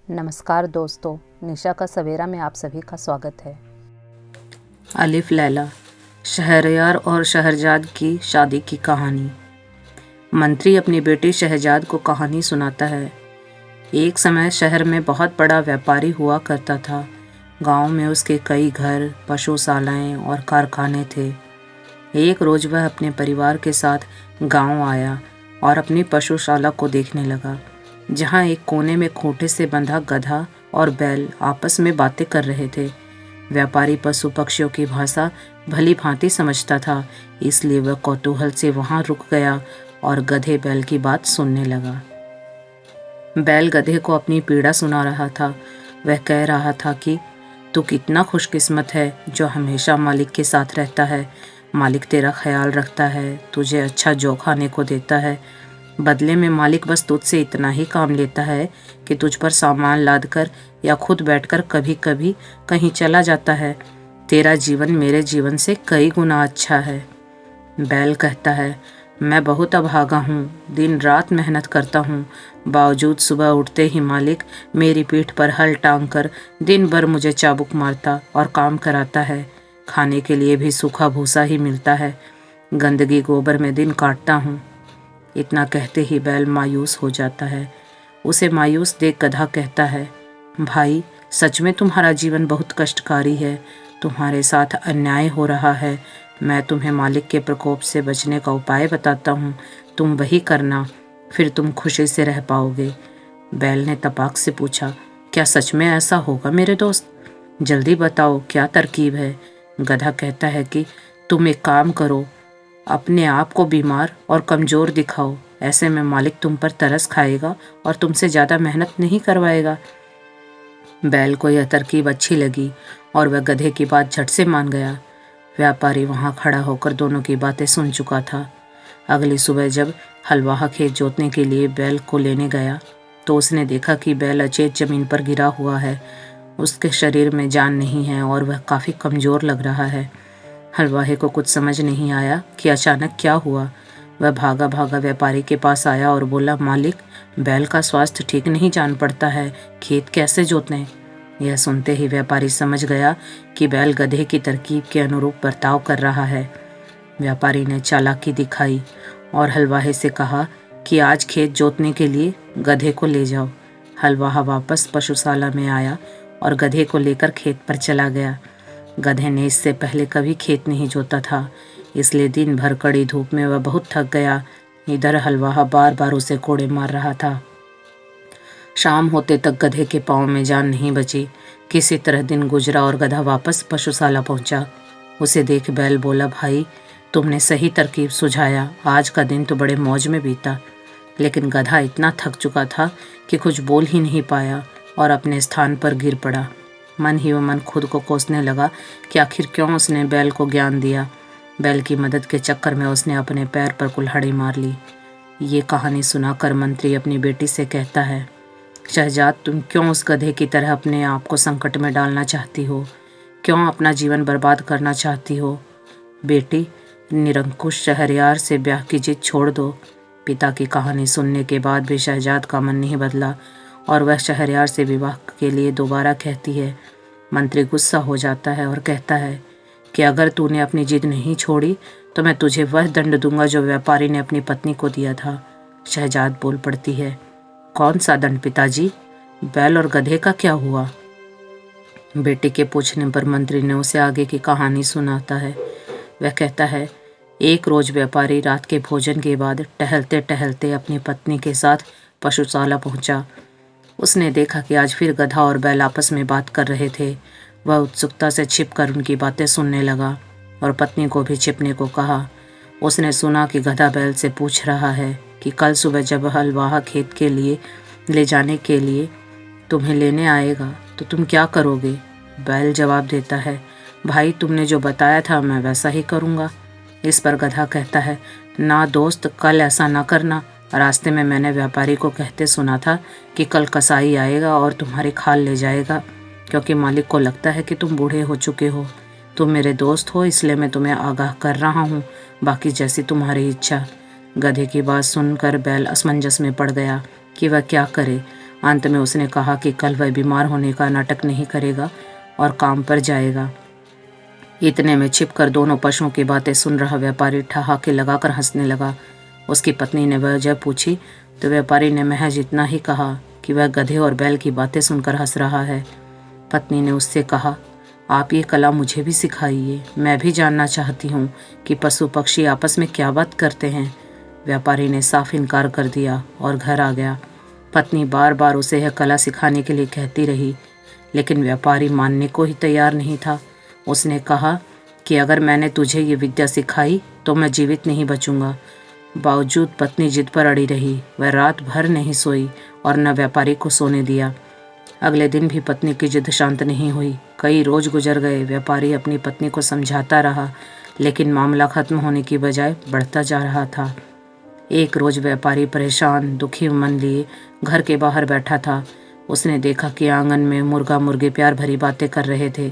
नमस्कार दोस्तों, निशा का सवेरा में आप सभी का स्वागत है। अलिफ लैला, शहरयार और शहरजाद की शादी की कहानी। मंत्री अपनी बेटी शहजाद को कहानी सुनाता है। एक समय शहर में बहुत बड़ा व्यापारी हुआ करता था। गांव में उसके कई घर, पशुशालाएं और कारखाने थे। एक रोज वह अपने परिवार के साथ गांव आया और अपनी पशुशाला को देखने लगा, जहां एक कोने में खूंटे से बंधा गधा और बैल आपस में बातें कर रहे थे। व्यापारी पशु पक्षियों की भाषा भली भांति समझता था, इसलिए वह कौतूहल से वहां रुक गया और गधे बैल की बात सुनने लगा। बैल गधे को अपनी पीड़ा सुना रहा था। वह कह रहा था कि तू कितना खुशकिस्मत है जो हमेशा मालिक के साथ रहता है। मालिक तेरा ख्याल रखता है, तुझे अच्छा जौ खाने को देता है। बदले में मालिक बस तुझसे इतना ही काम लेता है कि तुझ पर सामान लाद कर या खुद बैठकर कभी कभी कहीं चला जाता है। तेरा जीवन मेरे जीवन से कई गुना अच्छा है। बैल कहता है, मैं बहुत अभागा हूँ, दिन रात मेहनत करता हूँ, बावजूद सुबह उठते ही मालिक मेरी पीठ पर हल टांग कर दिन भर मुझे चाबुक मारता और काम कराता है। खाने के लिए भी सूखा भूसा ही मिलता है। गंदगी गोबर में दिन काटता हूँ। इतना कहते ही बैल मायूस हो जाता है। उसे मायूस देख गधा कहता है, भाई सच में तुम्हारा जीवन बहुत कष्टकारी है। तुम्हारे साथ अन्याय हो रहा है। मैं तुम्हें मालिक के प्रकोप से बचने का उपाय बताता हूँ, तुम वही करना, फिर तुम खुशी से रह पाओगे। बैल ने तपाक से पूछा, क्या सच में ऐसा होगा मेरे दोस्त? जल्दी बताओ, क्या तरकीब है? गधा कहता है कि तुम एक काम करो, अपने आप को बीमार और कमज़ोर दिखाओ। ऐसे में मालिक तुम पर तरस खाएगा और तुमसे ज़्यादा मेहनत नहीं करवाएगा। बैल को यह तरकीब अच्छी लगी और वह गधे की बात झट से मान गया। व्यापारी वहाँ खड़ा होकर दोनों की बातें सुन चुका था। अगली सुबह जब हलवाहा खेत जोतने के लिए बैल को लेने गया तो उसने देखा कि बैल अचेत जमीन पर गिरा हुआ है। उसके शरीर में जान नहीं है और वह काफ़ी कमज़ोर लग रहा है। हलवाहे को कुछ समझ नहीं आया कि अचानक क्या हुआ। वह भागा भागा व्यापारी के पास आया और बोला, मालिक, बैल का स्वास्थ्य ठीक नहीं जान पड़ता है, खेत कैसे जोतें? यह सुनते ही व्यापारी समझ गया कि बैल गधे की तरकीब के अनुरूप बर्ताव कर रहा है। व्यापारी ने चालाकी दिखाई और हलवाहे से कहा कि आज खेत जोतने के लिए गधे को ले जाओ। हलवाहा वापस पशुशाला में आया और गधे को लेकर खेत पर चला गया। गधे ने इससे पहले कभी खेत नहीं जोता था, इसलिए दिन भर कड़ी धूप में वह बहुत थक गया। इधर हलवाहा बार बार उसे कोड़े मार रहा था। शाम होते तक गधे के पाँव में जान नहीं बची। किसी तरह दिन गुजरा और गधा वापस पशुशाला पहुंचा। उसे देख बैल बोला, भाई तुमने सही तरकीब सुझाया, आज का दिन तो बड़े मौज में बीता। लेकिन गधा इतना थक चुका था कि कुछ बोल ही नहीं पाया और अपने स्थान पर गिर पड़ा। मन ही मन खुद को कोसने लगा कि आखिर क्यों उसने बैल को ज्ञान दिया। बैल की मदद के चक्कर में उसने अपने पैर पर कुल्हाड़ी मार ली। ये कहानी सुनाकर मंत्री अपनी बेटी से कहता है, शहजाद, तुम क्यों उस गधे की तरह अपने आप को संकट में डालना चाहती हो? क्यों अपना जीवन बर्बाद करना चाहती हो? बेटी, निरंकुश शहरयार से ब्याह की जिद छोड़ दो। पिता की कहानी सुनने के बाद भी शहजाद का मन नहीं बदला और वह शहरयार से विवाह के लिए दोबारा कहती है। मंत्री गुस्सा हो जाता है और कहता है कि अगर तूने अपनी जिद नहीं छोड़ी तो मैं तुझे वह दंड दूंगा जो व्यापारी ने अपनी पत्नी को दिया था। शहजाद बोल पड़ती है, कौन सा दंड पिताजी? बैल और गधे का क्या हुआ? बेटे के पूछने पर मंत्री ने उसे आगे की कहानी सुनाता है। वह कहता है, एक रोज व्यापारी रात के भोजन के बाद टहलते टहलते अपनी पत्नी के साथ पशुशाला पहुंचा। उसने देखा कि आज फिर गधा और बैल आपस में बात कर रहे थे। वह उत्सुकता से छिपकर उनकी बातें सुनने लगा और पत्नी को भी छिपने को कहा। उसने सुना कि गधा बैल से पूछ रहा है कि कल सुबह जब हलवाहा खेत के लिए ले जाने के लिए तुम्हें लेने आएगा तो तुम क्या करोगे? बैल जवाब देता है, भाई तुमने जो बताया था मैं वैसा ही करूँगा। इस पर गधा कहता है, ना दोस्त, कल ऐसा ना करना। रास्ते में मैंने व्यापारी को कहते सुना था कि कल कसाई आएगा और तुम्हारी खाल ले जाएगा, क्योंकि मालिक को लगता है कि तुम बूढ़े हो चुके हो। तुम मेरे दोस्त हो, इसलिए मैं तुम्हें आगाह कर रहा हूँ, बाकी जैसी तुम्हारी इच्छा। गधे की बात सुनकर बैल असमंजस में पड़ गया कि वह क्या करे। अंत में उसने कहा कि कल वह बीमार होने का नाटक नहीं करेगा और काम पर जाएगा। इतने में छिपकर दोनों पशुओं की बातें सुन रहा व्यापारी ठहाके लगाकर हंसने लगा। उसकी पत्नी ने वजह पूछी तो व्यापारी ने महज इतना ही कहा कि वह गधे और बैल की बातें सुनकर हंस रहा है। पत्नी ने उससे कहा, आप ये कला मुझे भी सिखाइए, मैं भी जानना चाहती हूँ कि पशु पक्षी आपस में क्या बात करते हैं। व्यापारी ने साफ इनकार कर दिया और घर आ गया। पत्नी बार बार उसे यह कला सिखाने के लिए कहती रही, लेकिन व्यापारी मानने को ही तैयार नहीं था। उसने कहा कि अगर मैंने तुझे ये विद्या सिखाई तो मैं जीवित नहीं बचूंगा। बावजूद पत्नी जिद पर अड़ी रही। वह रात भर नहीं सोई और न व्यापारी को सोने दिया। अगले दिन भी पत्नी की जिद शांत नहीं हुई। कई रोज गुजर गए। व्यापारी अपनी पत्नी को समझाता रहा, लेकिन मामला खत्म होने की बजाय बढ़ता जा रहा था। एक रोज व्यापारी परेशान दुखी मन लिए घर के बाहर बैठा था। उसने देखा कि आंगन में मुर्गा मुर्गी प्यार भरी बातें कर रहे थे,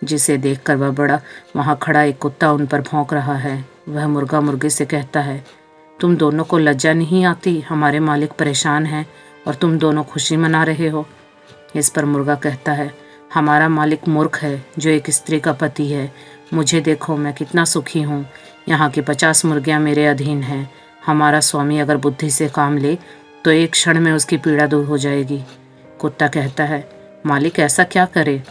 जिसे देखकर वह बड़ा वहाँ खड़ा एक कुत्ता उन पर भौंक रहा है। वह मुर्गा मुर्गी से कहता है, तुम दोनों को लज्जा नहीं आती? हमारे मालिक परेशान हैं और तुम दोनों खुशी मना रहे हो। इस पर मुर्गा कहता है, हमारा मालिक मूर्ख है जो एक स्त्री का पति है। मुझे देखो, मैं कितना सुखी हूँ। यहाँ की 50 मुर्गियाँ मेरे अधीन हैं। हमारा स्वामी अगर बुद्धि से काम ले तो एक क्षण में उसकी पीड़ा दूर हो जाएगी। कुत्ता कहता है, मालिक ऐसा क्या करे?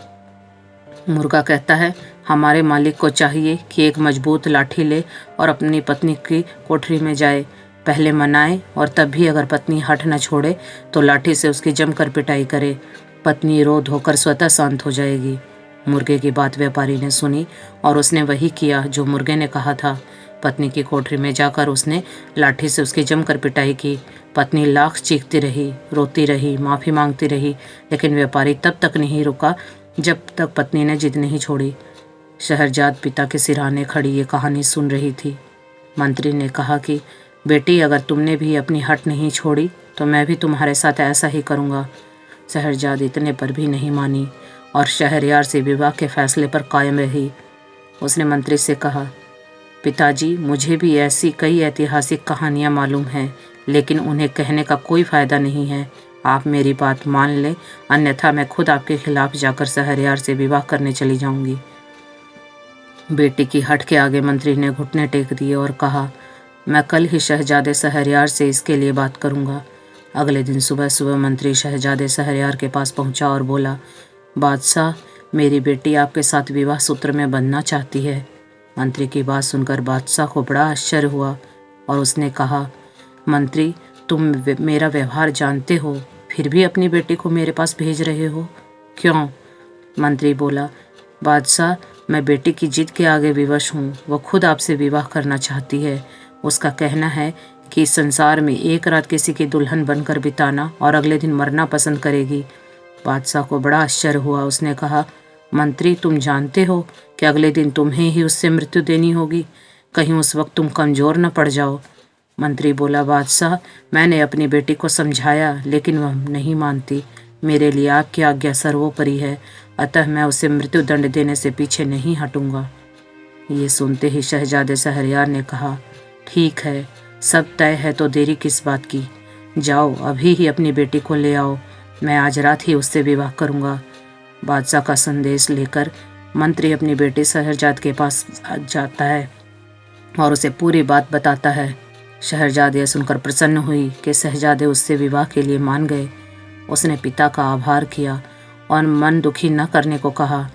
मुर्गा कहता है, हमारे मालिक को चाहिए कि एक मजबूत लाठी ले और अपनी पत्नी की कोठरी में जाए, पहले मनाए और तब भी अगर पत्नी हठ न छोड़े तो लाठी से उसकी जमकर पिटाई करे। पत्नी रो धोकर स्वतः शांत हो जाएगी। मुर्गे की बात व्यापारी ने सुनी और उसने वही किया जो मुर्गे ने कहा था। पत्नी की कोठरी में जाकर उसने लाठी से उसकी जमकर पिटाई की। पत्नी लाख चीखती रही, रोती रही, माफ़ी मांगती रही, लेकिन व्यापारी तब तक नहीं रुका जब तक पत्नी ने जिद नहीं छोड़ी। शहरजाद पिता के सिरहाने खड़ी ये कहानी सुन रही थी। मंत्री ने कहा कि बेटी, अगर तुमने भी अपनी हट नहीं छोड़ी तो मैं भी तुम्हारे साथ ऐसा ही करूँगा। शहरजाद इतने पर भी नहीं मानी और शहरयार से विवाह के फैसले पर कायम रही। उसने मंत्री से कहा, पिताजी, मुझे भी ऐसी कई ऐतिहासिक कहानियाँ मालूम हैं, लेकिन उन्हें कहने का कोई फ़ायदा नहीं है। आप मेरी बात मान लें, अन्यथा मैं खुद आपके खिलाफ जाकर शहरयार से विवाह करने चली जाऊंगी। बेटी की हट के आगे मंत्री ने घुटने टेक दिए और कहा, मैं कल ही शहजादे शहरयार से इसके लिए बात करूंगा। अगले दिन सुबह सुबह मंत्री शहजादे शहरयार के पास पहुंचा और बोला, बादशाह, मेरी बेटी आपके साथ विवाह सूत्र में बंधना चाहती है। मंत्री की बात सुनकर बादशाह को बड़ा आश्चर्य हुआ और उसने कहा, मंत्री, तुम मेरा व्यवहार जानते हो, फिर भी अपनी बेटी को मेरे पास भेज रहे हो, क्यों? मंत्री बोला, बादशाह, मैं बेटी की जिद के आगे विवश हूँ। वह खुद आपसे विवाह करना चाहती है। उसका कहना है कि इस संसार में एक रात किसी की दुल्हन बनकर बिताना और अगले दिन मरना पसंद करेगी। बादशाह को बड़ा आश्चर्य हुआ। उसने कहा, मंत्री, तुम जानते हो कि अगले दिन तुम्हें ही उससे मृत्यु देनी होगी। कहीं उस वक्त तुम कमज़ोर न पड़ जाओ। मंत्री बोला, बादशाह, मैंने अपनी बेटी को समझाया, लेकिन वह नहीं मानती। मेरे लिए आपकी आज्ञा सर्वोपरि है, अतः मैं उसे मृत्यु दंड देने से पीछे नहीं हटूंगा। ये सुनते ही शहजादे शहरयार ने कहा, ठीक है, सब तय है तो देरी किस बात की। जाओ, अभी ही अपनी बेटी को ले आओ। मैं आज रात ही उससे विवाह करूंगा। बादशाह का संदेश लेकर मंत्री अपनी बेटी शहरजाद के पास जाता है और उसे पूरी बात बताता है। शहरजाद यह सुनकर प्रसन्न हुई कि शहजादे उससे विवाह के लिए मान गए। उसने पिता का आभार किया और मन दुखी न करने को कहा।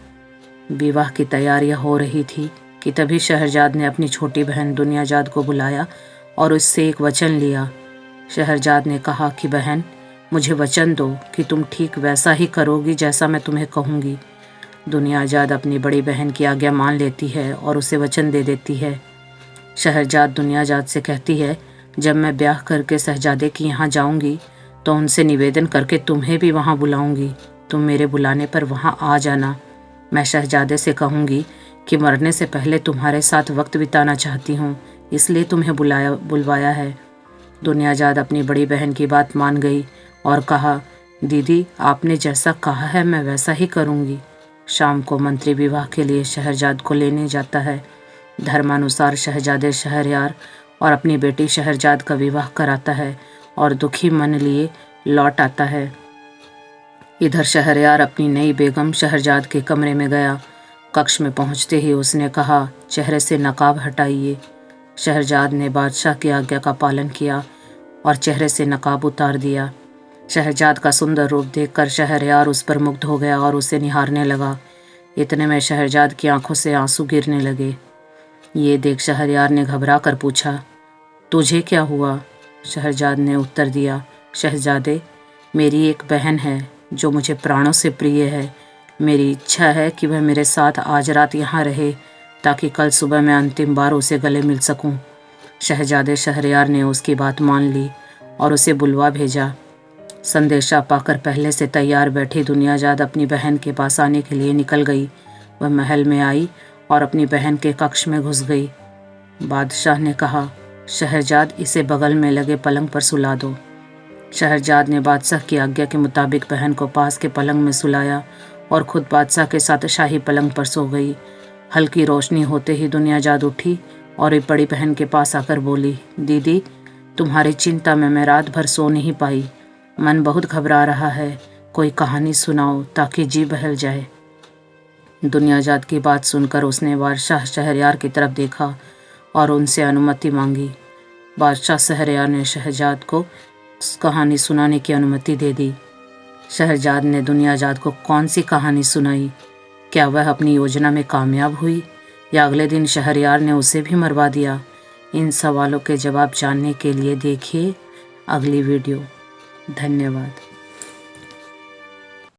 विवाह की तैयारियां हो रही थी कि तभी शहरजाद ने अपनी छोटी बहन दुनियाजाद को बुलाया और उससे एक वचन लिया। शहरजाद ने कहा कि बहन, मुझे वचन दो कि तुम ठीक वैसा ही करोगी जैसा मैं तुम्हें कहूँगी। दुनियाजाद अपनी बड़ी बहन की आज्ञा मान लेती है और उसे वचन दे देती है। शहरजाद दुनियाजाद से कहती है, जब मैं ब्याह करके शहजादे की यहाँ जाऊँगी तो उनसे निवेदन करके तुम्हें भी वहाँ बुलाऊँगी। तुम मेरे बुलाने पर वहाँ आ जाना। मैं शहजादे से कहूँगी कि मरने से पहले तुम्हारे साथ वक्त बिताना चाहती हूँ, इसलिए तुम्हें बुलवाया है। दुनियाजाद अपनी बड़ी बहन की बात मान गई और कहा, दीदी, आपने जैसा कहा है मैं वैसा ही करूँगी। शाम को मंत्री विवाह के लिए शहरजाद को लेने जाता है। धर्मानुसार शहजादे शहरयार और अपनी बेटी शहरजाद का विवाह कराता है और दुखी मन लिए लौट आता है। इधर शहरयार अपनी नई बेगम शहरजाद के कमरे में गया। कक्ष में पहुंचते ही उसने कहा, चेहरे से नकाब हटाइए। शहरजाद ने बादशाह की आज्ञा का पालन किया और चेहरे से नकाब उतार दिया। शहरजाद का सुंदर रूप देखकर शहरयार उस पर मुग्ध हो गया और उसे निहारने लगा। इतने में शहरजाद की आंखों से आंसू गिरने लगे। ये देख शहरयार ने घबरा कर पूछा, तुझे क्या हुआ? शहरजाद ने उत्तर दिया, शहजादे, मेरी एक बहन है जो मुझे प्राणों से प्रिय है। मेरी इच्छा है कि वह मेरे साथ आज रात यहाँ रहे ताकि कल सुबह मैं अंतिम बार उसे गले मिल सकूं। शहजादे शहरयार ने उसकी बात मान ली और उसे बुलवा भेजा। संदेशा पाकर पहले से तैयार बैठी दुनियाजाद अपनी बहन के पास आने के लिए निकल गई। वह महल में आई और अपनी बहन के कक्ष में घुस गई। बादशाह ने कहा, शहरजाद, इसे बगल में लगे पलंग पर सुला दो। शहरजाद ने बादशाह की आज्ञा के मुताबिक बहन को पास के पलंग में सुलाया और खुद बादशाह के साथ शाही पलंग पर सो गई। हल्की रोशनी होते ही दुनियाजाद उठी और एक बड़ी बहन के पास आकर बोली, दीदी, तुम्हारी चिंता में मैं रात भर सो नहीं पाई। मन बहुत घबरा रहा है, कोई कहानी सुनाओ ताकि जी बहल जाए। दुनियाजाद की बात सुनकर उसने बादशाह शहरयार की तरफ देखा और उनसे अनुमति मांगी। बादशाह शहरयार ने शहजाद को कहानी सुनाने की अनुमति दे दी। शहजाद ने दुनियाजाद को कौन सी कहानी सुनाई? क्या वह अपनी योजना में कामयाब हुई या अगले दिन शहरयार ने उसे भी मरवा दिया? इन सवालों के जवाब जानने के लिए देखिए अगली वीडियो। धन्यवाद।